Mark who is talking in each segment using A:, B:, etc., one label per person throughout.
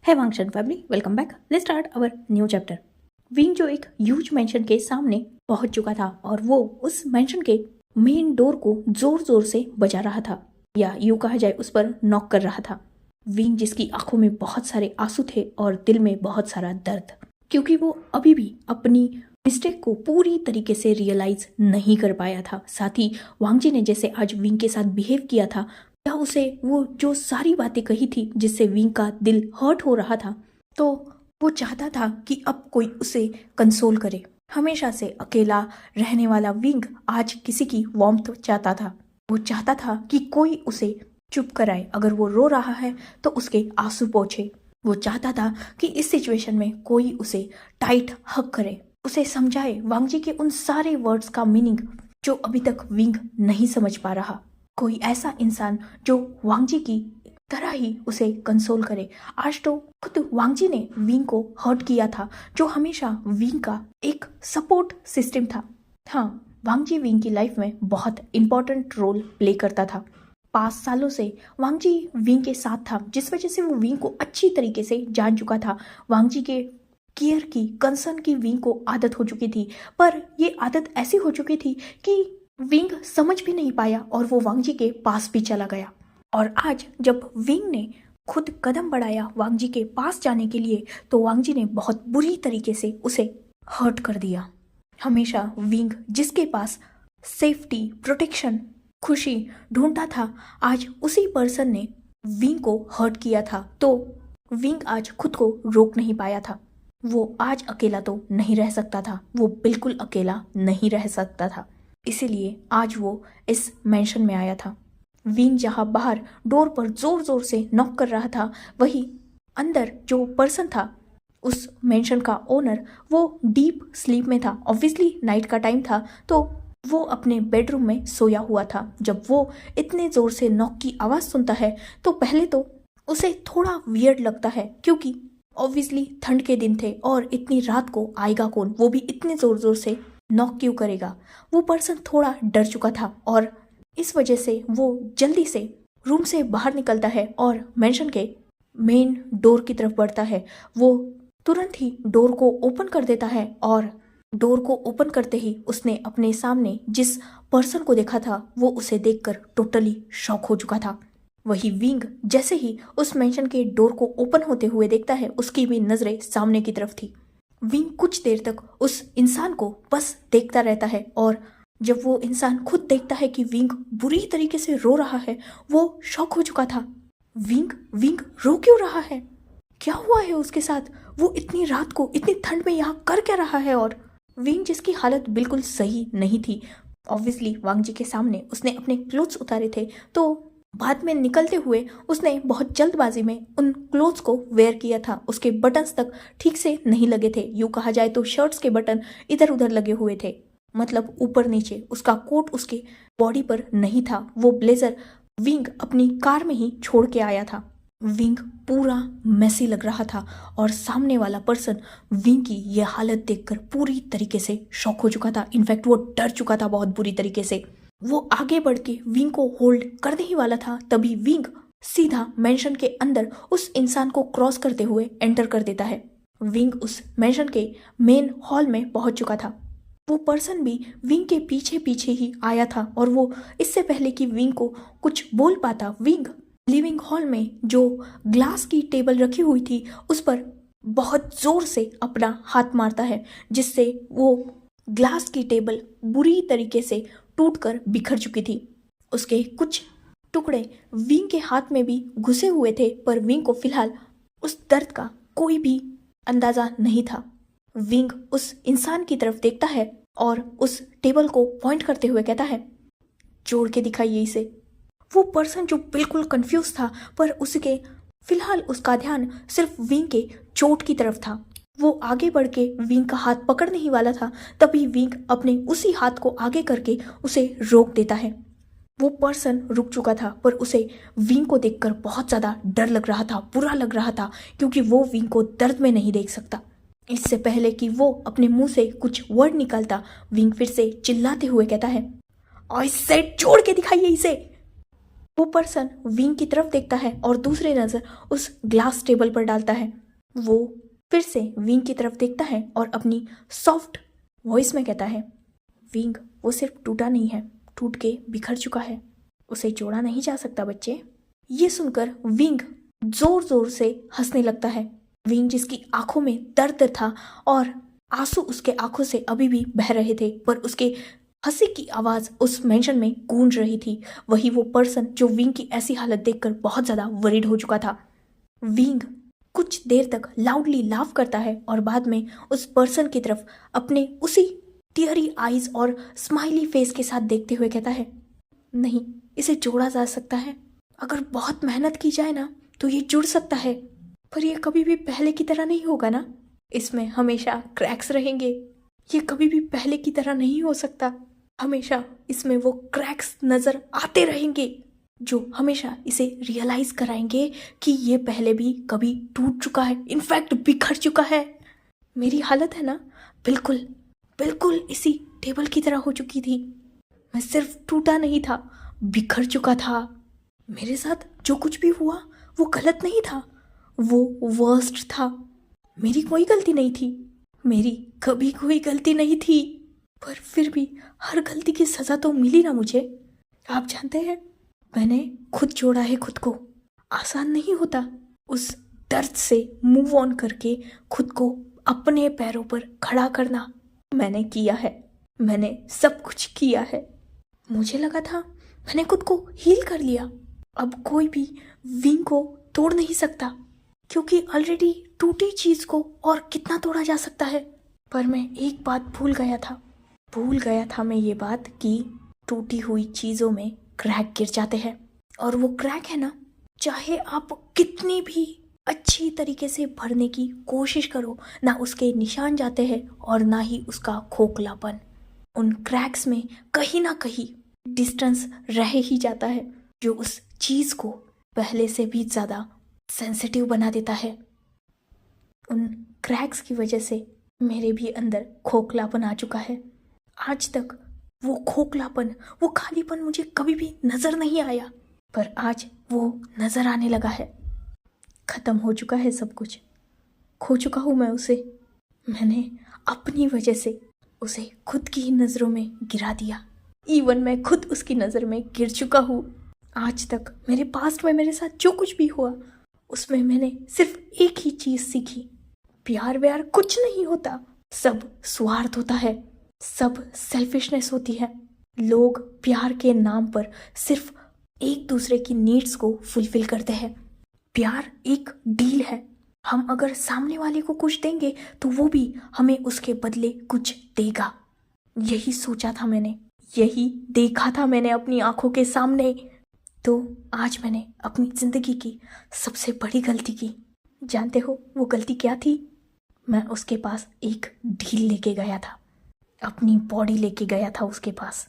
A: है वांगशन family, welcome back. Let's start our new chapter. Wing जो एक ह्यूज मेंशन के सामने पहुंच चुका था और वो उस मेंशन के मेन डोर को जोर जोर से बजा रहा था, या यूं कहा जाए उस पर नॉक कर रहा था। विंग जिसकी आंखों में बहुत सारे आंसू थे और दिल में बहुत सारा दर्द, क्योंकि वो अभी भी अपनी मिस्टेक को पूरी तरीके से रियलाइज नहीं कर पाया था। साथ ही वांगजी ने जैसे आज विंग के साथ बिहेव किया था, या उसे वो जो सारी बातें कही थी जिससे विंग का दिल हर्ट हो रहा था, तो वो चाहता था कि अब कोई उसे कंसोल करे। हमेशा से अकेला रहने वाला विंग आज किसी की वार्मथ चाहता था। वो चाहता था कि कोई उसे चुप कराए, अगर वो रो रहा है तो उसके आंसू पोंछे। वो चाहता था कि इस सिचुएशन में कोई उसे टाइट हग करे, उसे समझाए वांगजी के उन सारे वर्ड्स का मीनिंग जो अभी तक विंग नहीं समझ पा रहा। कोई ऐसा इंसान जो वांगजी की तरह ही उसे कंसोल करे। आज तो खुद वांगजी ने विंग को हर्ट किया था, जो हमेशा विंग का एक सपोर्ट सिस्टम था। हाँ, वांगजी विंग की लाइफ में बहुत इंपॉर्टेंट रोल प्ले करता था। 5 सालों से वांगजी विंग के साथ था, जिस वजह से वो विंग को अच्छी तरीके से जान चुका था। वांगजी के केयर की, कंसर्न की विंग को आदत हो चुकी थी, पर ये आदत ऐसी हो चुकी थी कि विंग समझ भी नहीं पाया और वो वांगजी के पास भी चला गया। और आज जब विंग ने खुद कदम बढ़ाया वांगजी के पास जाने के लिए, तो वांगजी ने बहुत बुरी तरीके से उसे हर्ट कर दिया। हमेशा विंग जिसके पास सेफ्टी, प्रोटेक्शन, खुशी ढूंढता था, आज उसी पर्सन ने विंग को हर्ट किया था। तो विंग आज खुद को रोक नहीं पाया था। वो आज अकेला तो नहीं रह सकता था, वो बिल्कुल अकेला नहीं रह सकता था। इसीलिए आज वो इस मेंशन में आया था। विंग जहां बाहर डोर पर जोर जोर से नॉक कर रहा था, वही अंदर जो पर्सन था, उस मेंशन का ओनर, वो डीप स्लीप में था। ऑब्वियसली नाइट का टाइम था, तो वो अपने बेडरूम में सोया हुआ था। जब वो इतने जोर से नॉक की आवाज सुनता है तो पहले तो उसे थोड़ा वियर्ड लगता है, क्योंकि ऑब्वियसली ठंड के दिन थे और इतनी रात को आएगा कौन, वो भी इतने जोर जोर से नॉक क्यों करेगा। वो पर्सन थोड़ा डर चुका था और इस वजह से वो जल्दी से रूम से बाहर निकलता है और मेंशन के मेन डोर की तरफ बढ़ता है। वो तुरंत ही डोर को ओपन कर देता है और डोर को ओपन करते ही उसने अपने सामने जिस पर्सन को देखा था, वो उसे देखकर टोटली शॉक हो चुका था। वही विंग जैसे ही उस मेंशन के डोर को ओपन होते हुए देखता है, उसकी भी नजरें सामने की तरफ थी। विंग कुछ देर तक उस इंसान को बस देखता रहता है, और जब वो इंसान खुद देखता है कि विंग बुरी तरीके से रो रहा है, वो शॉक हो चुका था। विंग रो क्यों रहा है? क्या हुआ है उसके साथ? वो इतनी रात को इतनी ठंड में यहाँ कर क्या रहा है? और विंग जिसकी हालत बिल्कुल सही नहीं थी। ऑब्वियसली वांगजी के सामने उसने अपने क्लोथ्स उतारे थे, तो बाद में निकलते हुए उसने बहुत जल्दबाजी में उन क्लोथ्स को वेयर किया था। उसके बटन्स तक ठीक से नहीं लगे थे। यूँ कहा जाए तो शर्ट्स के बटन इधर उधर लगे हुए थे, मतलब ऊपर नीचे। उसका कोट उसके बॉडी पर नहीं था। वो ब्लेजर विंग अपनी कार में ही छोड़ के आया था। विंग पूरा मैसी लग रहा था और सामने वाला पर्सन विंग की यह हालत देखकर पूरी तरीके से शॉक हो चुका था। इनफैक्ट वो डर चुका था बहुत बुरी तरीके से। वो आगे बढ़ के विंग को होल्ड करने ही वाला था, तभी विंग सीधा मेंशन के अंदर उस इंसान को क्रॉस करते हुए एंटर कर देता है। विंग उस मेंशन के मेन हॉल में पहुंच चुका था। वो पर्सन भी विंग के पीछे पीछे ही आया था, और वो इससे पहले कि विंग को कुछ बोल पाता, विंग लिविंग हॉल में जो ग्लास की टेबल रखी हुई थी उस पर बहुत जोर से अपना हाथ मारता है, जिससे वो ग्लास की टेबल बुरी तरीके से टूटकर बिखर चुकी थी। उसके कुछ टुकड़े विंग के हाथ में भी घुसे हुए थे, पर विंग को फिलहाल उस दर्द का कोई भी अंदाजा नहीं था। विंग उस इंसान की तरफ देखता है और उस टेबल को पॉइंट करते हुए कहता है, जोड़ के दिखाइए इसे। वो पर्सन जो बिल्कुल कंफ्यूज था, पर उसके फिलहाल उसका ध्यान सिर्फ विंग के चोट की तरफ था। वो आगे बढ़ के विंग का हाथ पकड़ने ही वाला था, तभी विंग अपने उसी हाथ को आगे करके उसे रोक देता है। वो पर्सन रुक चुका था, पर उसे विंग को देखकर बहुत ज़्यादा डर लग रहा था, बुरा लग रहा था, क्योंकि वो विंग को दर्द में नहीं देख सकता। इससे पहले कि वो अपने मुंह से कुछ वर्ड निकालता, विंग फिर से चिल्लाते हुए कहता है, आई सेड छोड़ के दिखाइए इसे। वो पर्सन विंग की तरफ देखता है और दूसरी नज़र उस ग्लास टेबल पर डालता है। वो फिर से विंग की तरफ देखता है और अपनी सॉफ्ट वॉइस में कहता है, विंग वो सिर्फ टूटा नहीं है, टूट के बिखर चुका है, उसे जोड़ा नहीं जा सकता बच्चे। ये सुनकर विंग जोर जोर से हंसने लगता है। विंग जिसकी आंखों में दर्द था और आंसू उसके आंखों से अभी भी बह रहे थे, पर उसके हंसी की आवाज उस मेंशन में गूंज रही थी। वही वो पर्सन जो विंग की ऐसी हालत देखकर बहुत ज्यादा वरीड हो चुका था। विंग कुछ देर तक लाउडली लाफ करता है और बाद में उस पर्सन की तरफ अपने उसी टीयरी आईज और स्माइली फेस के साथ देखते हुए कहता है, नहीं, इसे जोड़ा जा सकता है। अगर बहुत मेहनत की जाए ना तो ये जुड़ सकता है, पर ये कभी भी पहले की तरह नहीं होगा ना। इसमें हमेशा क्रैक्स रहेंगे। ये कभी भी पहले की तरह नहीं हो सकता। हमेशा इसमें वो क्रैक्स नजर आते रहेंगे जो हमेशा इसे रियलाइज कराएंगे कि ये पहले भी कभी टूट चुका है, इनफैक्ट बिखर चुका है। मेरी हालत है ना, बिल्कुल बिल्कुल इसी टेबल की तरह हो चुकी थी। मैं सिर्फ टूटा नहीं था, बिखर चुका था। मेरे साथ जो कुछ भी हुआ वो गलत नहीं था, वो वर्स्ट था। मेरी कोई गलती नहीं थी, मेरी कभी कोई गलती नहीं थी, पर फिर भी हर गलती की सजा तो मिली ना मुझे। आप जानते हैं, मैंने खुद जोड़ा है खुद को। आसान नहीं होता उस दर्द से मूव ऑन करके खुद को अपने पैरों पर खड़ा करना। मैंने किया है, मैंने सब कुछ किया है। मुझे लगा था मैंने खुद को हील कर लिया, अब कोई भी विंग को तोड़ नहीं सकता, क्योंकि ऑलरेडी टूटी चीज को और कितना तोड़ा जा सकता है। पर मैं एक बात भूल गया था मैं ये बात कि टूटी हुई चीजों में क्रैक गिर जाते हैं, और वो क्रैक है ना, चाहे आप कितनी भी अच्छी तरीके से भरने की कोशिश करो, ना उसके निशान जाते हैं और ना ही उसका खोखलापन। उन क्रैक्स में कहीं ना कहीं डिस्टेंस रह ही जाता है, जो उस चीज को पहले से भी ज्यादा सेंसिटिव बना देता है। उन क्रैक्स की वजह से मेरे भी अंदर खोखलापन आ चुका है। आज तक वो खोखलापन, वो खालीपन मुझे कभी भी नजर नहीं आया, पर आज वो नजर आने लगा है। खत्म हो चुका है सब कुछ, खो चुका हूँ मैं उसे। मैंने अपनी वजह से उसे खुद की ही नजरों में गिरा दिया। इवन मैं खुद उसकी नजर में गिर चुका हूँ। आज तक मेरे पास्ट में मेरे साथ जो कुछ भी हुआ, उसमें मैंने सिर्फ एक ही चीज सीखी, प्यार व्यार कुछ नहीं होता, सब स्वार्थ होता है, सब सेल्फिशनेस होती है। लोग प्यार के नाम पर सिर्फ एक दूसरे की नीड्स को फुलफिल करते हैं। प्यार एक डील है, हम अगर सामने वाले को कुछ देंगे तो वो भी हमें उसके बदले कुछ देगा। यही सोचा था मैंने, यही देखा था मैंने अपनी आंखों के सामने। तो आज मैंने अपनी जिंदगी की सबसे बड़ी गलती की। जानते हो वो गलती क्या थी? मैं उसके पास एक डील लेके गया था, अपनी बॉडी लेके गया था उसके पास।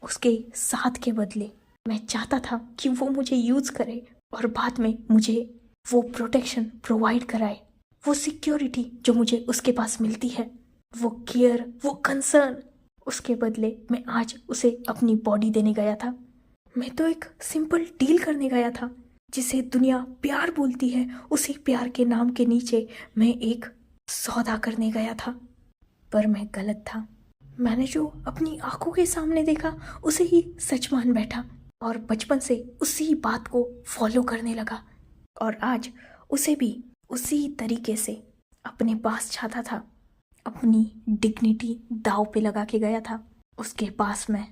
A: उसके साथ के बदले मैं चाहता था कि वो मुझे यूज करे और बाद में मुझे वो प्रोटेक्शन प्रोवाइड कराए, वो सिक्योरिटी जो मुझे उसके पास मिलती है, वो केयर, वो कंसर्न। उसके बदले मैं आज उसे अपनी बॉडी देने गया था। मैं तो एक सिंपल डील करने गया था, जिसे दुनिया प्यार बोलती है। उसी प्यार के नाम के नीचे मैं एक सौदा करने गया था, पर मैं गलत था। मैंने जो अपनी आंखों के सामने देखा उसे ही सच मान बैठा और बचपन से उसी बात को फॉलो करने लगा, और आज उसे भी उसी तरीके से अपने पास चाहता था। अपनी डिग्निटी दांव पे लगा के गया था उसके पास में,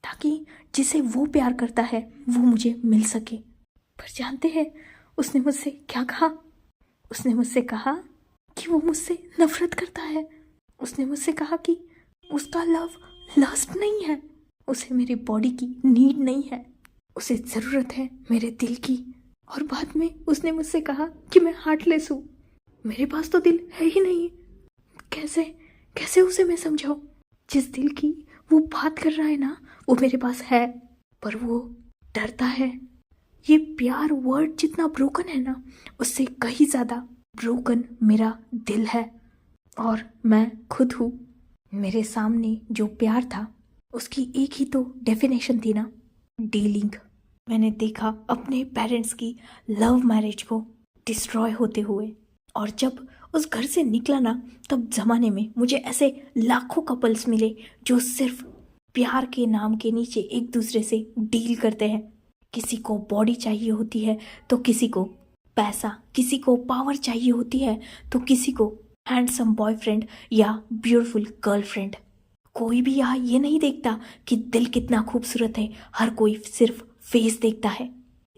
A: ताकि जिसे वो प्यार करता है वो मुझे मिल सके। पर जानते हैं उसने मुझसे क्या कहा? उसने मुझसे कहा कि वो मुझसे नफरत करता है। उसने मुझसे कहा कि उसका लव लस्ट नहीं है, उसे मेरी बॉडी की नीड नहीं है, उसे ज़रूरत है मेरे दिल की। और बाद में उसने मुझसे कहा कि मैं हार्टलेस हूँ, मेरे पास तो दिल है ही नहीं। कैसे कैसे उसे मैं समझाऊं? जिस दिल की वो बात कर रहा है ना, वो मेरे पास है, पर वो डरता है। ये प्यार वर्ड जितना ब्रोकन है ना, उससे कहीं ज़्यादा ब्रोकन मेरा दिल है, और मैं खुद हूँ। मेरे सामने जो प्यार था उसकी एक ही तो डेफिनेशन थी ना, डीलिंग। मैंने देखा अपने पेरेंट्स की लव मैरिज को डिस्ट्रॉय होते हुए। और जब उस घर से निकला ना, तब ज़माने में मुझे ऐसे लाखों कपल्स मिले जो सिर्फ प्यार के नाम के नीचे एक दूसरे से डील करते हैं। किसी को बॉडी चाहिए होती है तो किसी को पैसा, किसी को पावर चाहिए होती है तो किसी को हैंडसम बॉयफ्रेंड या ब्यूटीफुल गर्लफ्रेंड। कोई भी यहाँ ये नहीं देखता कि दिल कितना खूबसूरत है, हर कोई सिर्फ फेस देखता है।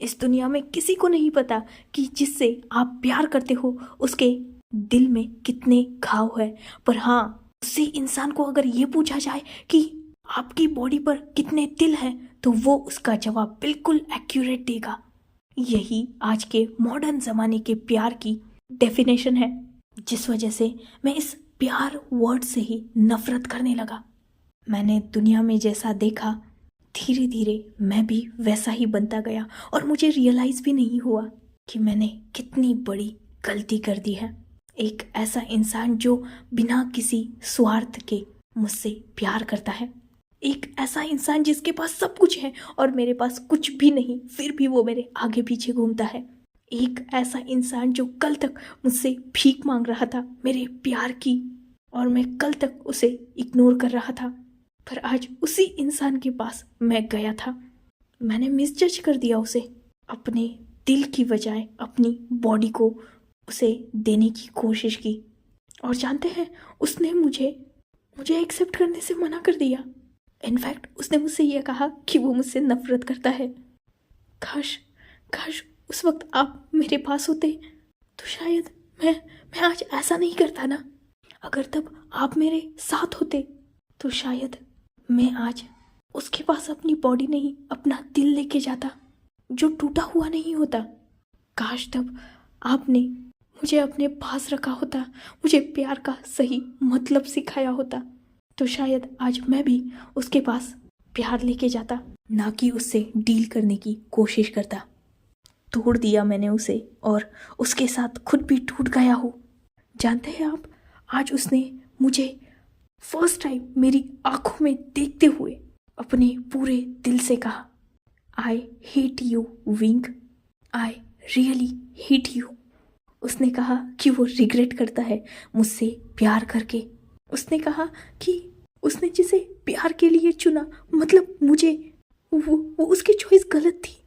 A: इस दुनिया में किसी को नहीं पता कि जिससे आप प्यार करते हो उसके दिल में कितने घाव है। पर हाँ, उसी इंसान को अगर ये पूछा जाए कि आपकी बॉडी पर कितने तिल हैं, तो वो उसका जवाब बिल्कुल एक्यूरेट देगा। यही आज के मॉडर्न ज़माने के प्यार की डेफिनेशन है, जिस वजह से मैं इस प्यार वर्ड से ही नफरत करने लगा। मैंने दुनिया में जैसा देखा, धीरे धीरे मैं भी वैसा ही बनता गया और मुझे रियलाइज़ भी नहीं हुआ कि मैंने कितनी बड़ी गलती कर दी है। एक ऐसा इंसान जो बिना किसी स्वार्थ के मुझसे प्यार करता है, एक ऐसा इंसान जिसके पास सब कुछ है और मेरे पास कुछ भी नहीं, फिर भी वो मेरे आगे पीछे घूमता है। एक ऐसा इंसान जो कल तक मुझसे भीख मांग रहा था मेरे प्यार की, और मैं कल तक उसे इग्नोर कर रहा था, पर आज उसी इंसान के पास मैं गया था। मैंने मिसजज कर दिया उसे, अपने दिल की बजाय अपनी बॉडी को उसे देने की कोशिश की। और जानते हैं, उसने मुझे एक्सेप्ट करने से मना कर दिया। इनफैक्ट उसने मुझसे यह कहा कि वो मुझसे नफरत करता है। काश उस वक्त आप मेरे पास होते तो शायद मैं आज ऐसा नहीं करता ना। अगर तब आप मेरे साथ होते तो शायद मैं आज उसके पास अपनी बॉडी नहीं, अपना दिल लेके जाता जो टूटा हुआ नहीं होता। काश तब आपने मुझे अपने पास रखा होता, मुझे प्यार का सही मतलब सिखाया होता, तो शायद आज मैं भी उसके पास प्यार लेके जाता, ना कि उससे डील करने की कोशिश करता। तोड़ दिया मैंने उसे और उसके साथ खुद भी टूट गया हूँ। जानते हैं आप, आज उसने मुझे फर्स्ट टाइम मेरी आंखों में देखते हुए अपने पूरे दिल से कहा, I hate you wing, I really hate you. उसने कहा कि वो रिग्रेट करता है मुझसे प्यार करके। उसने कहा कि उसने जिसे प्यार के लिए चुना, मतलब मुझे, वो उसकी चॉइस गलत थी।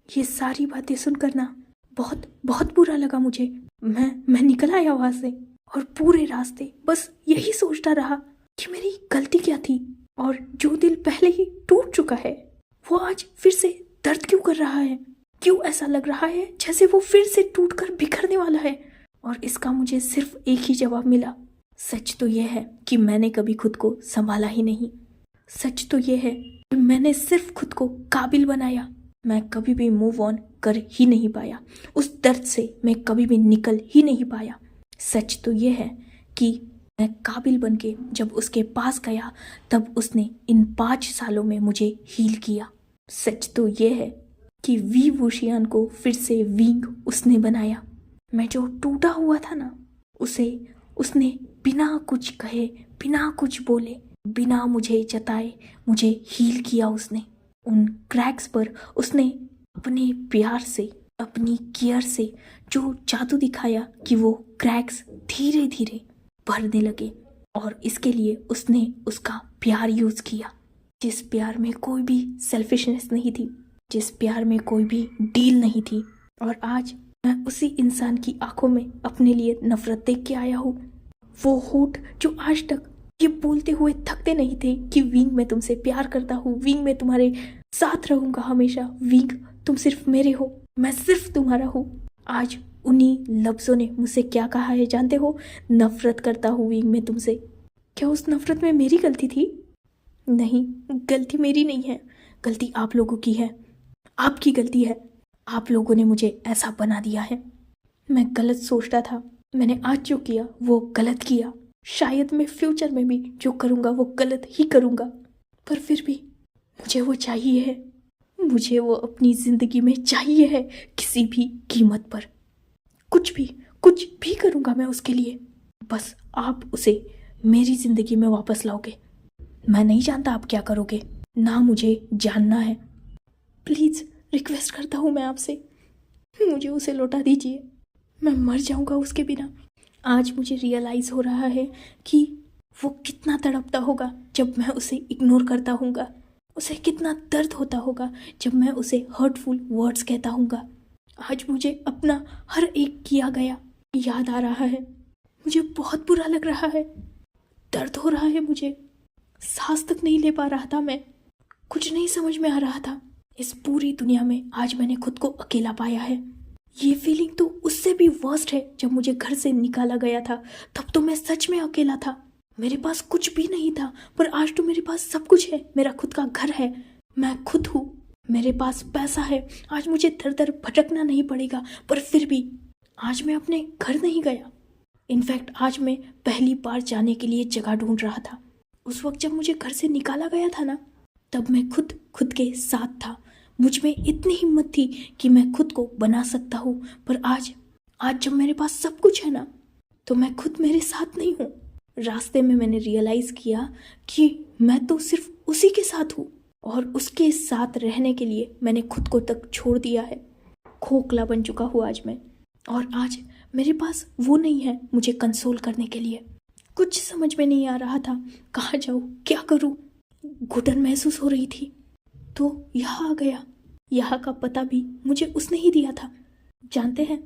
A: ये सारी बातें सुनकर ना बहुत बहुत बुरा लगा मुझे। मैं निकल आया वहां से और पूरे रास्ते बस यही सोचता रहा कि मेरी गलती क्या थी, और जो दिल पहले ही टूट चुका है वो आज फिर से दर्द क्यों कर रहा है। क्यों ऐसा लग रहा है जैसे वो फिर से टूटकर बिखरने वाला है। और इसका मुझे सिर्फ एक ही जवाब मिला। सच तो यह है कि मैंने कभी खुद को संभाला ही नहीं। सच तो यह है कि मैंने सिर्फ खुद को काबिल बनाया। मैं कभी भी मूव ऑन कर ही नहीं पाया, उस दर्द से मैं कभी भी निकल ही नहीं पाया। सच तो यह है कि मैं काबिल बनके जब उसके पास गया तब उसने इन 5 सालों में मुझे हील किया। सच तो यह है कि वी वुशियान को फिर से विंग उसने बनाया। मैं जो टूटा हुआ था ना, उसे उसने बिना कुछ कहे, बिना कुछ बोले, बिना मुझे जताए मुझे हील किया उसने। उन क्रैक्स पर उसने अपने प्यार से, अपनी केयर से जो जादू दिखाया कि वो क्रैक्स धीरे धीरे भरने लगे। और इसके लिए उसने उसका प्यार यूज किया, जिस प्यार में कोई भी सेल्फिशनेस नहीं थी, जिस प्यार में कोई भी डील नहीं थी। और आज मैं उसी इंसान की आंखों में अपने लिए नफरत देख के आया हूँ। वो होठ जो आज तक ये बोलते हुए थकते नहीं थे कि विंग मैं तुमसे प्यार करता हूँ, विंग मैं तुम्हारे साथ रहूंगा हमेशा, विंग तुम सिर्फ मेरे हो, मैं सिर्फ तुम्हारा हूँ। आज उन्हीं लफ्जों ने मुझसे क्या कहा है जानते हो? नफरत करता हूँ विंग मैं तुमसे। क्या उस नफरत में मेरी गलती थी? नहीं, गलती मेरी नहीं है, गलती आप लोगों की है, आपकी गलती है। आप लोगों ने मुझे ऐसा बना दिया है। मैं गलत सोचता था, मैंने आज जो किया वो गलत किया। शायद मैं फ्यूचर में भी जो करूँगा वो गलत ही करूँगा, पर फिर भी मुझे वो चाहिए है, मुझे वो अपनी ज़िंदगी में चाहिए है, किसी भी कीमत पर। कुछ भी करूँगा मैं उसके लिए, बस आप उसे मेरी ज़िंदगी में वापस लाओगे। मैं नहीं जानता आप क्या करोगे, ना मुझे जानना है। प्लीज़ रिक्वेस्ट करता हूँ मैं आपसे, मुझे उसे लौटा दीजिए। मैं मर जाऊँगा उसके बिना। आज मुझे रियलाइज़ हो रहा है कि वो कितना तड़पता होगा जब मैं उसे इग्नोर करता हूँगा, उसे कितना दर्द होता होगा जब मैं उसे हर्टफुल वर्ड्स कहता हूँगा। आज मुझे अपना हर एक किया गया याद आ रहा है। मुझे बहुत बुरा लग रहा है, दर्द हो रहा है मुझे। सांस तक नहीं ले पा रहा था मैं, कुछ नहीं समझ में आ रहा था। इस पूरी दुनिया में आज मैंने खुद को अकेला पाया है। ये फीलिंग तो उससे भी वर्स्ट है जब मुझे घर से निकाला गया था। तब तो मैं सच में अकेला था, मेरे पास कुछ भी नहीं था। पर आज तो मेरे पास सब कुछ है। मेरा खुद का घर है, मैं खुद हूँ, मेरे पास पैसा है। आज मुझे दर दर भटकना नहीं पड़ेगा। पर फिर भी आज मैं अपने घर नहीं गया। इनफैक्ट आज मैं पहली बार जाने के लिए जगह ढूंढ रहा था। उस वक्त जब मुझे घर से निकाला गया था ना, तब मैं खुद के साथ था। मुझ में इतनी हिम्मत थी कि मैं खुद को बना सकता हूँ। पर आज जब मेरे पास सब कुछ है ना, तो मैं खुद मेरे साथ नहीं हूँ। रास्ते में मैंने रियलाइज़ किया कि मैं तो सिर्फ उसी के साथ हूँ, और उसके साथ रहने के लिए मैंने खुद को तक छोड़ दिया है। खोखला बन चुका हूँ आज मैं, और आज मेरे पास वो नहीं है मुझे कंसोल करने के लिए। कुछ समझ में नहीं आ रहा था, कहाँ जाऊँ, क्या करूँ। घुटन महसूस हो रही थी, तो यहाँ आ गया। यहाँ का पता भी मुझे उसने ही दिया था। जानते हैं,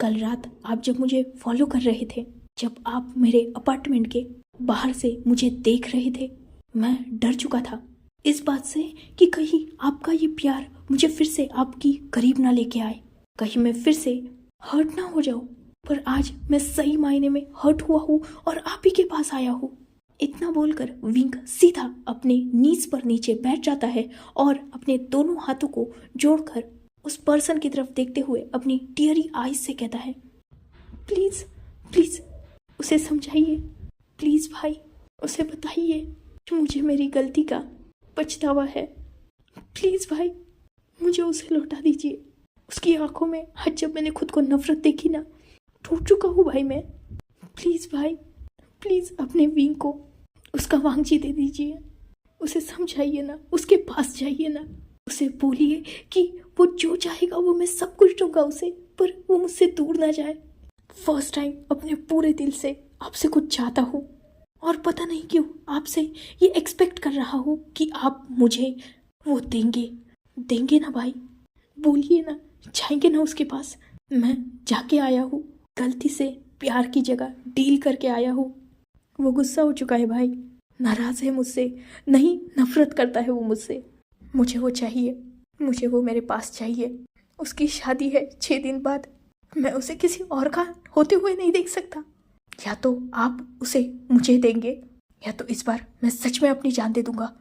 A: कल रात आप जब मुझे फॉलो कर रहे थे, जब आप मेरे अपार्टमेंट के बाहर से मुझे देख रहे थे, मैं डर चुका था इस बात से कि कहीं आपका ये प्यार मुझे फिर से आपकी करीब ना लेके आए, कहीं मैं फिर से हर्ट ना हो जाऊं। पर आज मैं सही मायने में हर्ट हुआ हूँ और आप ही के पास आया हूँ। इतना बोलकर विंग सीधा अपने नीज पर नीचे बैठ जाता है और अपने दोनों हाथों को जोड़कर उस पर्सन की तरफ देखते हुए अपनी टीयरी आईज से कहता है, प्लीज प्लीज उसे समझाइए, प्लीज भाई उसे बताइए कि मुझे मेरी गलती का पछतावा है। प्लीज भाई मुझे उसे लौटा दीजिए। उसकी आंखों में आज जब मैंने खुद को नफरत देखी ना, टूट चुका हूँ भाई मैं। प्लीज भाई, प्लीज अपने विंग को उसका वांगजी दे दीजिए। उसे समझाइए ना, उसके पास जाइए ना, उसे बोलिए कि वो जो चाहेगा वो मैं सब कुछ दूंगा उसे, पर वो मुझसे दूर ना जाए। फर्स्ट टाइम अपने पूरे दिल से आपसे कुछ चाहता हूँ, और पता नहीं क्यों आपसे ये एक्सपेक्ट कर रहा हूँ कि आप मुझे वो देंगे ना भाई। बोलिए ना, जाएंगे ना उसके पास। मैं जाके आया हूँ, गलती से प्यार की जगह डील करके आया हूँ। वो गुस्सा हो चुका है भाई, नाराज है मुझसे, नहीं नफरत करता है वो मुझसे। मुझे वो चाहिए, मुझे वो मेरे पास चाहिए। उसकी शादी है 6 दिन बाद, मैं उसे किसी और का होते हुए नहीं देख सकता। या तो आप उसे मुझे देंगे, या तो इस बार मैं सच में अपनी जान दे दूंगा।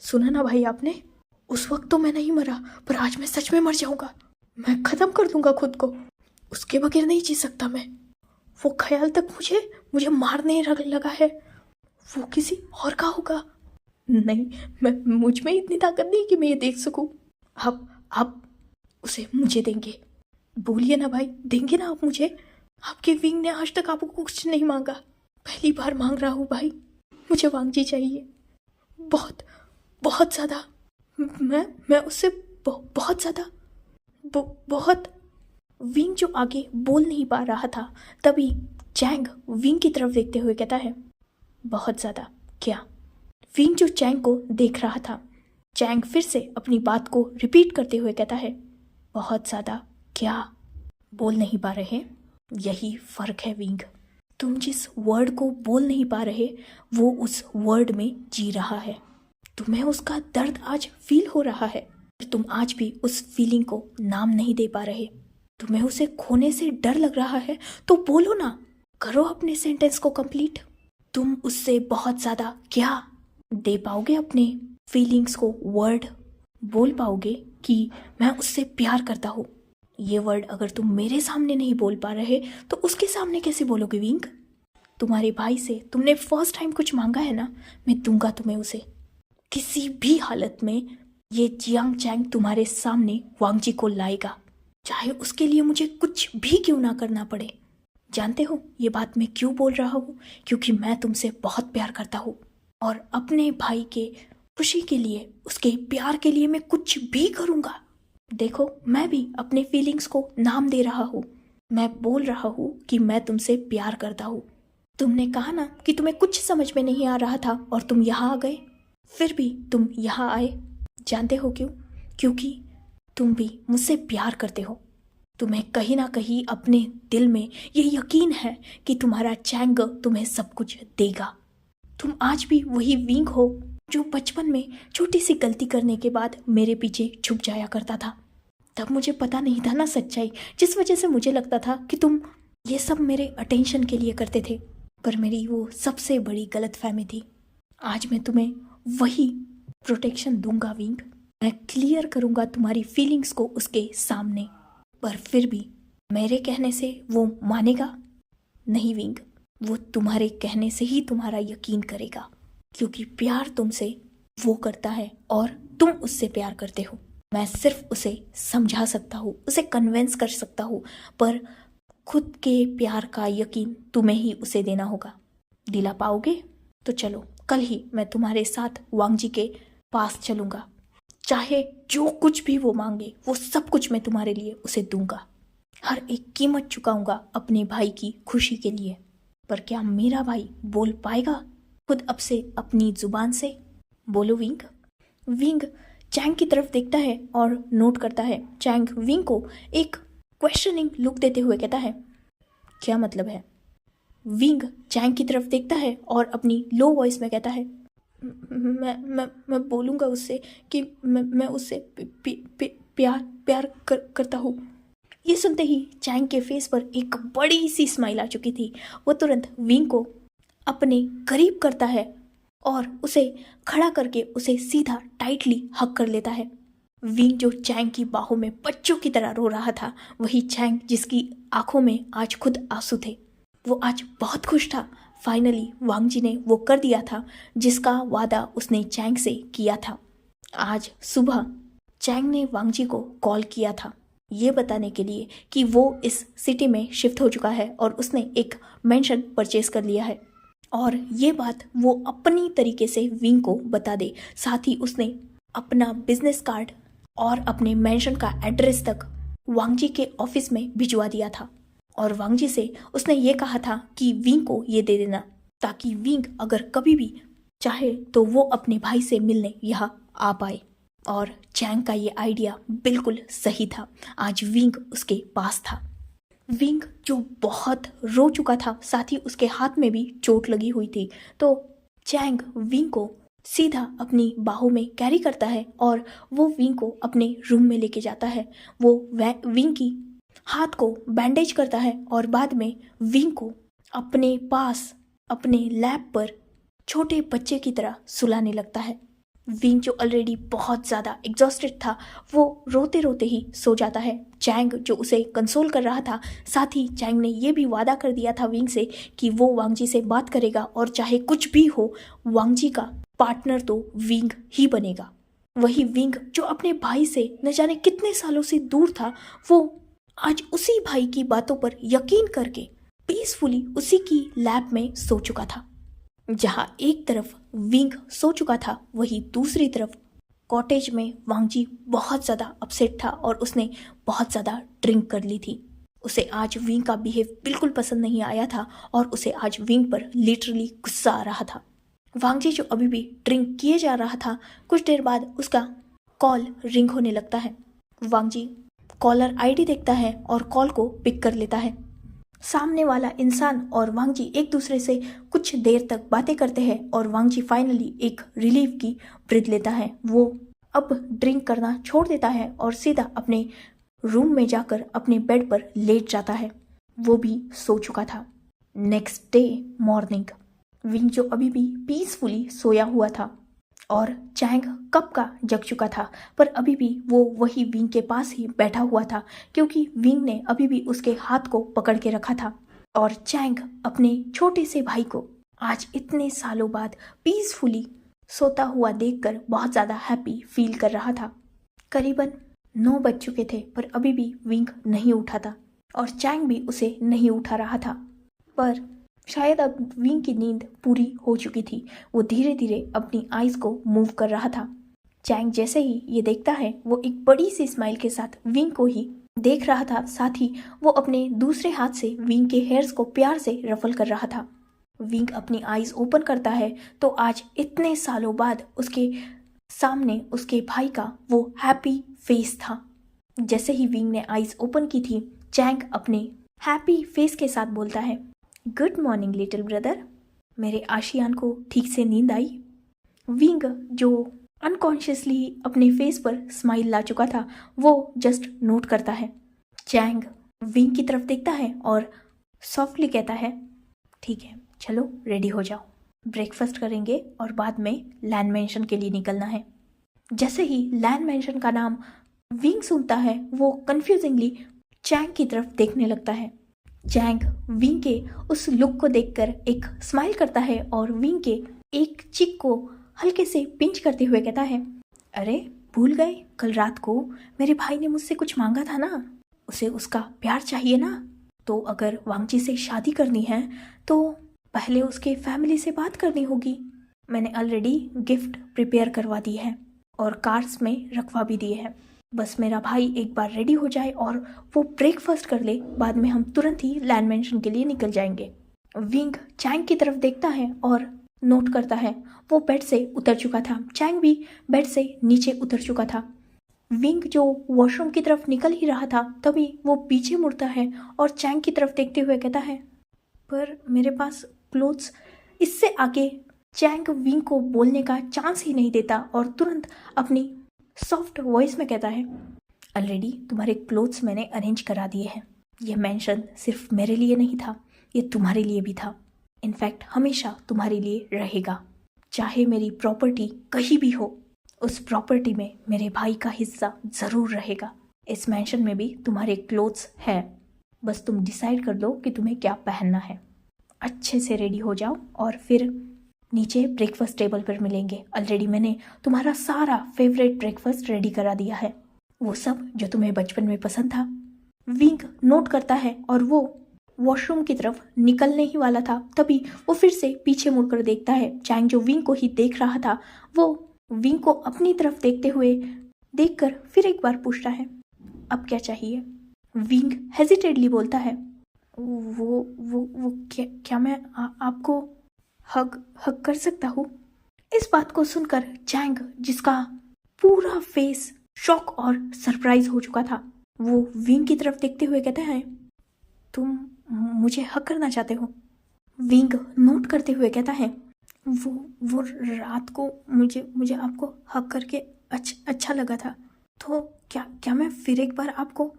A: सुना ना भाई आपने, उस वक्त तो मैं नहीं मरा, पर आज मैं सच में मर जाऊंगा। मैं खत्म कर दूंगा खुद को, उसके बगैर नहीं जी सकता मैं। वो ख्याल तक मुझे मारने लगा है, वो किसी और का होगा। नहीं, मैं मुझ में इतनी ताकत नहीं कि मैं ये देख सकूं। आप उसे मुझे देंगे, बोलिए ना भाई, देंगे ना आप मुझे। आपके विंग ने आज तक आपको कुछ नहीं मांगा, पहली बार मांग रहा हूँ भाई। मुझे वांगजी चाहिए, बहुत बहुत ज़्यादा। मैं उससे बहुत ज़्यादा, बहुत। विंग जो आगे बोल नहीं पा रहा था, तभी चैंग विंग की तरफ देखते हुए कहता है, बहुत ज़्यादा क्या? विंग जो चैंग को देख रहा था, चैंग फिर से अपनी बात को रिपीट करते हुए कहता है, बहुत ज़्यादा क्या? बोल नहीं पा रहे, यही फ़र्क है विंग। तुम जिस वर्ड को बोल नहीं पा रहे, वो उस वर्ड में जी रहा है। तुम्हें उसका दर्द आज फील हो रहा है, तुम आज भी उस फीलिंग को नाम नहीं दे पा रहे। तुम्हें उसे खोने से डर लग रहा है, तो बोलो ना, करो अपने सेंटेंस को कंप्लीट। तुम उससे बहुत ज़्यादा क्या दे पाओगे? अपने फीलिंग्स को वर्ड बोल पाओगे कि मैं उससे प्यार करता हूँ? ये वर्ड अगर तुम मेरे सामने नहीं बोल पा रहे, तो उसके सामने कैसे बोलोगे विंग? तुम्हारे भाई से तुमने फर्स्ट टाइम कुछ मांगा है ना, मैं दूंगा तुम्हें उसे। किसी भी हालत में ये जियांग चैंग तुम्हारे सामने वांगजी को लाएगा, चाहे उसके लिए मुझे कुछ भी क्यों ना करना पड़े। जानते हो ये बात मैं क्यों बोल रहा हूँ? क्योंकि मैं तुमसे बहुत प्यार करता हूँ, और अपने भाई के खुशी के लिए, उसके प्यार के लिए मैं कुछ भी करूँगा। देखो, मैं भी अपने फीलिंग्स को नाम दे रहा हूँ। मैं बोल रहा हूँ कि मैं तुमसे प्यार करता हूँ। तुमने कहा ना कि तुम्हें कुछ समझ में नहीं आ रहा था और तुम यहाँ आ गए। फिर भी तुम यहाँ आए। जानते हो क्यों? क्योंकि तुम भी मुझसे प्यार करते हो। तुम्हें कहीं ना कहीं अपने दिल में ये यकीन है कि तुम्हारा चैंग तुम्हें सब कुछ देगा। तुम आज भी वही विंग हो जो बचपन में छोटी सी गलती करने के बाद मेरे पीछे छुप जाया करता था। तब मुझे पता नहीं था ना सच्चाई, जिस वजह से मुझे लगता था कि तुम ये सब मेरे अटेंशन के लिए करते थे। पर मेरी वो सबसे बड़ी गलतफहमी थी। आज मैं तुम्हें वही प्रोटेक्शन दूंगा विंग। मैं क्लियर करूंगा तुम्हारी फीलिंग्स को उसके सामने। पर फिर भी मेरे कहने से वो मानेगा नहीं विंग। वो तुम्हारे कहने से ही तुम्हारा यकीन करेगा, क्योंकि प्यार तुमसे वो करता है और तुम उससे प्यार करते हो। मैं सिर्फ उसे समझा सकता हूँ, उसे कन्विंस कर सकता हूँ, पर खुद के प्यार का यकीन तुम्हें ही उसे देना होगा। दिला पाओगे तो चलो, कल ही मैं तुम्हारे साथ वांग जी के पास चलूंगा। चाहे जो कुछ भी वो मांगे वो सब कुछ मैं तुम्हारे लिए उसे दूंगा। हर एक कीमत चुकाऊंगा अपने भाई की खुशी के लिए। पर क्या मेरा भाई बोल पाएगा खुद अब से अपनी जुबान से? बोलो विंग। विंग चैंग की तरफ देखता है और नोट करता है। चैंग विंग को एक क्वेश्चनिंग लुक देते हुए कहता है, क्या मतलब है? विंग चैंग की तरफ देखता है और अपनी लो वॉइस में कहता है, मैं बोलूँगा उससे कि मैं उससे प्यार करता हूँ। ये सुनते ही चैंग के फेस पर एक बड़ी सी स्माइल आ चुकी थी। वो तुरंत विंग को अपने करीब करता है और उसे खड़ा करके उसे सीधा टाइटली हग कर लेता है। विंग जो चैंग की बाहों में बच्चों की तरह रो रहा था, वही चैंग जिसकी आंखों में आज खुद आंसू थे, वो आज बहुत खुश था। फाइनली वांग जी ने वो कर दिया था जिसका वादा उसने चैंग से किया था। आज सुबह चैंग ने वांग जी को कॉल किया था ये बताने के लिए कि वो इस सिटी में शिफ्ट हो चुका है और उसने एक मेंशन परचेज कर लिया है, और ये बात वो अपनी तरीके से विंग को बता दे। साथ ही उसने अपना बिजनेस कार्ड और अपने मेंशन का एड्रेस तक वांग जी के ऑफिस में भिजवा दिया था। और वांग जी से उसने ये कहा था कि विंग को ये दे देना, ताकि विंग अगर कभी भी चाहे तो वो अपने भाई से मिलने यहाँ आ पाए। और चैंग का ये आइडिया बिल्कुल सही था। आज विंग उसके पास था। विंग जो बहुत रो चुका था, साथ ही उसके हाथ में भी चोट लगी हुई थी, तो चैंग विंग को सीधा अपनी बाहों में कैरी करता है और वो विंग को अपने रूम में लेके जाता है। वो विंग की हाथ को बैंडेज करता है और बाद में विंग को अपने पास अपने लैप पर छोटे बच्चे की तरह सुलाने लगता है। विंग जो ऑलरेडी बहुत ज़्यादा एग्जॉस्टेड था, वो रोते रोते ही सो जाता है। चैंग जो उसे कंसोल कर रहा था, साथ ही चैंग ने ये भी वादा कर दिया था विंग से कि वो वांग जी से बात करेगा और चाहे कुछ भी हो वांग जी का पार्टनर तो विंग ही बनेगा। वही विंग जो अपने भाई से न जाने कितने सालों से दूर था, वो आज उसी भाई की बातों पर यकीन करके पीसफुली उसी की लैब में सो चुका था। जहां एक तरफ विंग सो चुका था, वही दूसरी तरफ कॉटेज में वांग जी बहुत ज़्यादा अपसेट था और उसने बहुत ज़्यादा ड्रिंक कर ली थी। उसे आज विंग का बिहेव बिल्कुल पसंद नहीं आया था और उसे आज विंग पर लिटरली गुस्सा आ रहा था। वांग जी जो अभी भी ड्रिंक किए जा रहा था, कुछ देर बाद उसका कॉल रिंग होने लगता है। वांग जी कॉलर आईडी देखता है और कॉल को पिक कर लेता है। सामने वाला इंसान और वांग जी एक दूसरे से कुछ देर तक बातें करते हैं और वांग जी फाइनली एक रिलीफ की ब्रीथ लेता है। वो अब ड्रिंक करना छोड़ देता है और सीधा अपने रूम में जाकर अपने बेड पर लेट जाता है। वो भी सो चुका था। नेक्स्ट डे मॉर्निंग, विंग जो अभी भी पीसफुली सोया हुआ था और चैंग कब का जग चुका था, पर अभी भी वो वही विंग के पास ही बैठा हुआ था, क्योंकि विंग ने अभी भी उसके हाथ को पकड़ के रखा था। और चैंग अपने छोटे से भाई को आज इतने सालों बाद पीसफुली सोता हुआ देखकर बहुत ज़्यादा हैप्पी फील कर रहा था। करीबन 9 बज चुके थे पर अभी भी विंग नहीं उठा था और चैंग भी उसे नहीं उठा रहा था। पर शायद अब विंग की नींद पूरी हो चुकी थी। वो धीरे धीरे अपनी आईज को मूव कर रहा था। चैंग जैसे ही ये देखता है वो एक बड़ी सी स्माइल के साथ विंग को ही देख रहा था, साथ ही वो अपने दूसरे हाथ से विंग के हेयर्स को प्यार से रफल कर रहा था। विंग अपनी आईज ओपन करता है तो आज इतने सालों बाद उसके सामने उसके भाई का वो हैप्पी फेस था। जैसे ही विंग ने आईज ओपन की थी, चैंग अपने हैप्पी फेस के साथ बोलता है, गुड मॉर्निंग लिटिल ब्रदर। मेरे आशियान को ठीक से नींद आई? विंग जो अनकॉन्शियसली अपने फेस पर स्माइल ला चुका था वो जस्ट नोट करता है। चैंग विंग की तरफ देखता है और सॉफ्टली कहता है, ठीक है चलो रेडी हो जाओ, ब्रेकफास्ट करेंगे और बाद में लैंड मैंशन के लिए निकलना है। जैसे ही लैंड मैंशन का नाम विंग सुनता है वो कंफ्यूजिंगली चैंग की तरफ देखने लगता है। चैंग विंग के उस लुक को देखकर एक स्माइल करता है और विंग के एक चिक को हल्के से पिंच करते हुए कहता है, अरे भूल गए, कल रात को मेरे भाई ने मुझसे कुछ मांगा था ना, उसे उसका प्यार चाहिए ना, तो अगर वांगजी से शादी करनी है तो पहले उसके फैमिली से बात करनी होगी। मैंने ऑलरेडी गिफ्ट प्रिपेयर करवा दी है और कार्ड्स में रखवा भी दिए हैं। बस मेरा भाई एक बार रेडी हो जाए और वो ब्रेकफास्ट कर ले, बाद में हम तुरंत ही लैंड मैंशन के लिए निकल जाएंगे। विंग चैंग की तरफ देखता है और नोट करता है वो बेड से उतर चुका था। चैंग भी बेड से नीचे उतर चुका था। विंग जो वॉशरूम की तरफ निकल ही रहा था तभी वो पीछे मुड़ता है और चैंग की तरफ देखते हुए कहता है, पर मेरे पास क्लोथ्स। इससे आगे चैंग विंग को बोलने का चांस ही नहीं देता और तुरंत अपनी सॉफ्ट वॉइस में कहता है, ऑलरेडी तुम्हारे क्लोथ्स मैंने अरेंज करा दिए हैं। यह मेंशन सिर्फ मेरे लिए नहीं था, ये तुम्हारे लिए भी था। इनफैक्ट हमेशा तुम्हारे लिए रहेगा। चाहे मेरी प्रॉपर्टी कहीं भी हो, उस प्रॉपर्टी में मेरे भाई का हिस्सा ज़रूर रहेगा। इस मेंशन में भी तुम्हारे क्लोथ्स हैं, बस तुम डिसाइड कर लो कि तुम्हें क्या पहनना है। अच्छे से रेडी हो जाओ और फिर नीचे ब्रेकफास्ट टेबल पर मिलेंगे। ऑलरेडी मैंने तुम्हारा सारा फेवरेट ब्रेकफास्ट रेडी करा दिया है, वो सब जो तुम्हें बचपन में पसंद था। विंग नोट करता है और वो वॉशरूम की तरफ निकलने ही वाला था तभी वो फिर से पीछे मुड़कर देखता है। चैंग जो विंग को ही देख रहा था वो विंग को अपनी तरफ देखते हुए देखकर फिर एक बार पूछता है, अब क्या चाहिए? विंग हेजिटेडली बोलता है, वो क्या मैं आपको हग कर सकता हूँ? इस बात को सुनकर चैंग, जिसका पूरा फेस शॉक और सरप्राइज हो चुका था, वो विंग की तरफ देखते हुए कहता है, तुम मुझे हक करना चाहते हो? विंग नोट करते हुए कहता है, वो रात को मुझे आपको हक करके अच्छा लगा था, तो क्या मैं फिर एक बार आपको।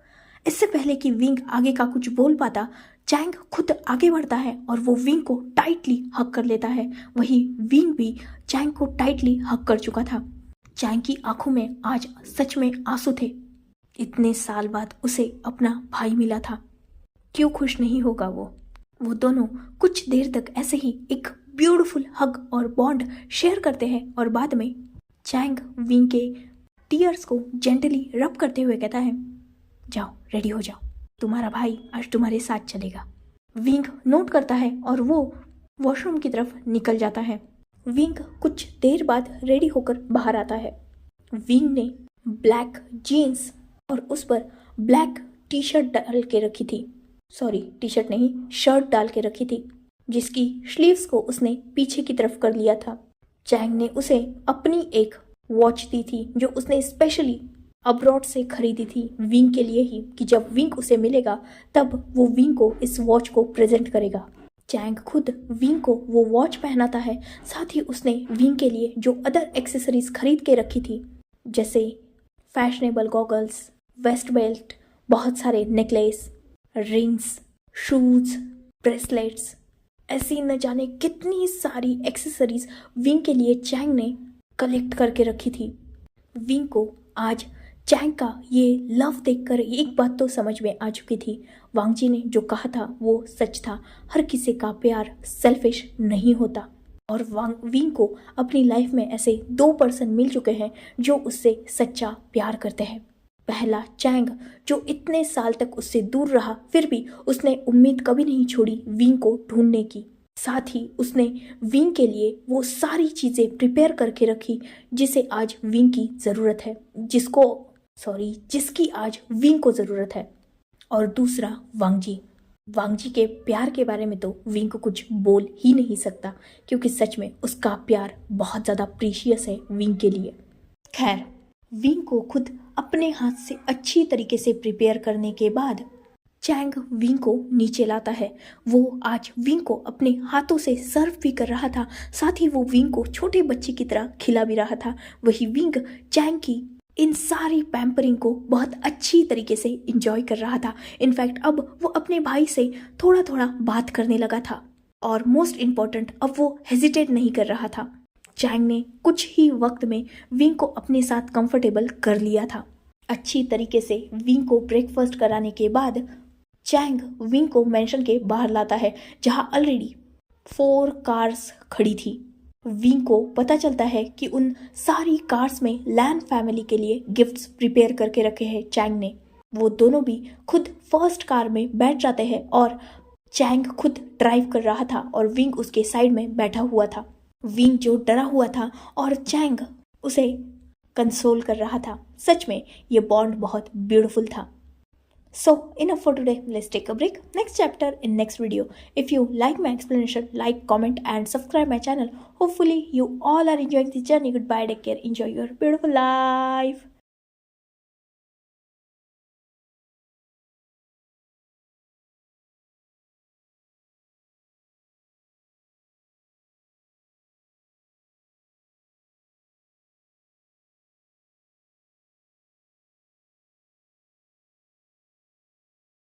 A: इससे पहले कि विंग आगे का कुछ बोल पाता, चैंग खुद आगे बढ़ता है और वो विंग को टाइटली हक कर लेता है। वही विंग भी चैंग को टाइटली हक कर चुका था। चैंग की आंखों में आज सच में आंसू थे। इतने साल बाद उसे अपना भाई मिला था, क्यों खुश नहीं होगा वो दोनों कुछ देर तक ऐसे ही एक ब्यूटीफुल हग और बॉन्ड शेयर करते हैं और बाद में चैंग विंग के टीयर्स को जेंटली रब करते हुए कहता है, जाओ रेडी हो जाओ, तुम्हारा भाई आज तुम्हारे साथ चलेगा। विंग नोट करता है और वो वॉशरूम की तरफ निकल जाता है। विंग कुछ देर बाद रेडी होकर बाहर आता है। विंग ने ब्लैक जीन्स और उस पर ब्लैक टी शर्ट डाल के रखी थी, सॉरी टी शर्ट नहीं, शर्ट डाल के रखी थी, जिसकी स्लीव्स को उसने पीछे की तरफ कर लिया था। चैंग ने उसे अपनी एक वॉच दी थी जो उसने स्पेशली अब्रॉड से खरीदी थी विंग के लिए ही, कि जब विंग उसे मिलेगा तब वो विंग को इस वॉच को प्रेजेंट करेगा। चैंग खुद विंग को वो वॉच पहनाता है, साथ ही उसने विंग के लिए जो अदर एक्सेसरीज खरीद के रखी थी, जैसे फैशनेबल गॉगल्स, वेस्ट बेल्ट, बहुत सारे नेकलेस, रिंग्स, शूज, ब्रेसलेट्स, ऐसी न जाने कितनी सारी एक्सेसरीज विंग के लिए चैंग ने कलेक्ट करके रखी थी। विंग को आज चैंग का ये लव देखकर एक बात तो समझ में आ चुकी थी, वांगजी ने जो कहा था वो सच था। हर किसी का प्यार सेल्फिश नहीं होता और विंग को अपनी लाइफ में ऐसे 2 पर्सन मिल चुके हैं जो उससे सच्चा प्यार करते हैं। पहला चैंग जो इतने साल तक उससे दूर रहा, फिर भी उसने उम्मीद कभी नहीं छोड़ी विंग को ढूंढने की। साथ ही उसने विंग के लिए वो सारी चीज़ें प्रिपेयर करके रखी जिसे आज विंग की ज़रूरत है, जिसकी आज विंग को ज़रूरत है। और दूसरा वांगजी के प्यार के बारे में तो विंग को कुछ बोल ही नहीं सकता, क्योंकि सच में उसका प्यार बहुत ज़्यादा प्रीशियस है विंग के लिए। खैर, विंग को खुद अपने हाथ से अच्छी तरीके से प्रिपेयर करने के बाद चैंग विंग को नीचे लाता है। वो आज विंग को अपने हाथों से सर्व भी कर रहा था, साथ ही वो विंग को छोटे बच्चे की तरह खिला भी रहा था। वही विंग चैंग की इन सारी पैम्परिंग को बहुत अच्छी तरीके से इंजॉय कर रहा था। इनफैक्ट अब वो अपने भाई से थोड़ा थोड़ा बात करने लगा था, और मोस्ट इम्पॉर्टेंट, अब वो हेजिटेट नहीं कर रहा था। चैंग ने कुछ ही वक्त में विंग को अपने साथ कंफर्टेबल कर लिया था। अच्छी तरीके से विंग को ब्रेकफास्ट कराने के बाद चैंग विंग को मेंशन के बाहर लाता है, जहां ऑलरेडी 4 कार्स खड़ी थी। विंग को पता चलता है कि उन सारी कार्स में लैन फैमिली के लिए गिफ्ट्स प्रिपेयर करके रखे हैं चैंग ने। वो दोनों भी खुद फर्स्ट कार में बैठ जाते हैं और चैंग खुद ड्राइव कर रहा था और विंग उसके साइड में बैठा हुआ था। विंग जो डरा हुआ था और चैंग उसे कंसोल कर रहा था। सच में ये बॉन्ड बहुत ब्यूटीफुल था। So enough for today. Let's take a break. Next chapter in next video. If you like my explanation, like, comment and subscribe my channel. Hopefully you all are enjoying this journey. Goodbye. Take care. Enjoy your beautiful life.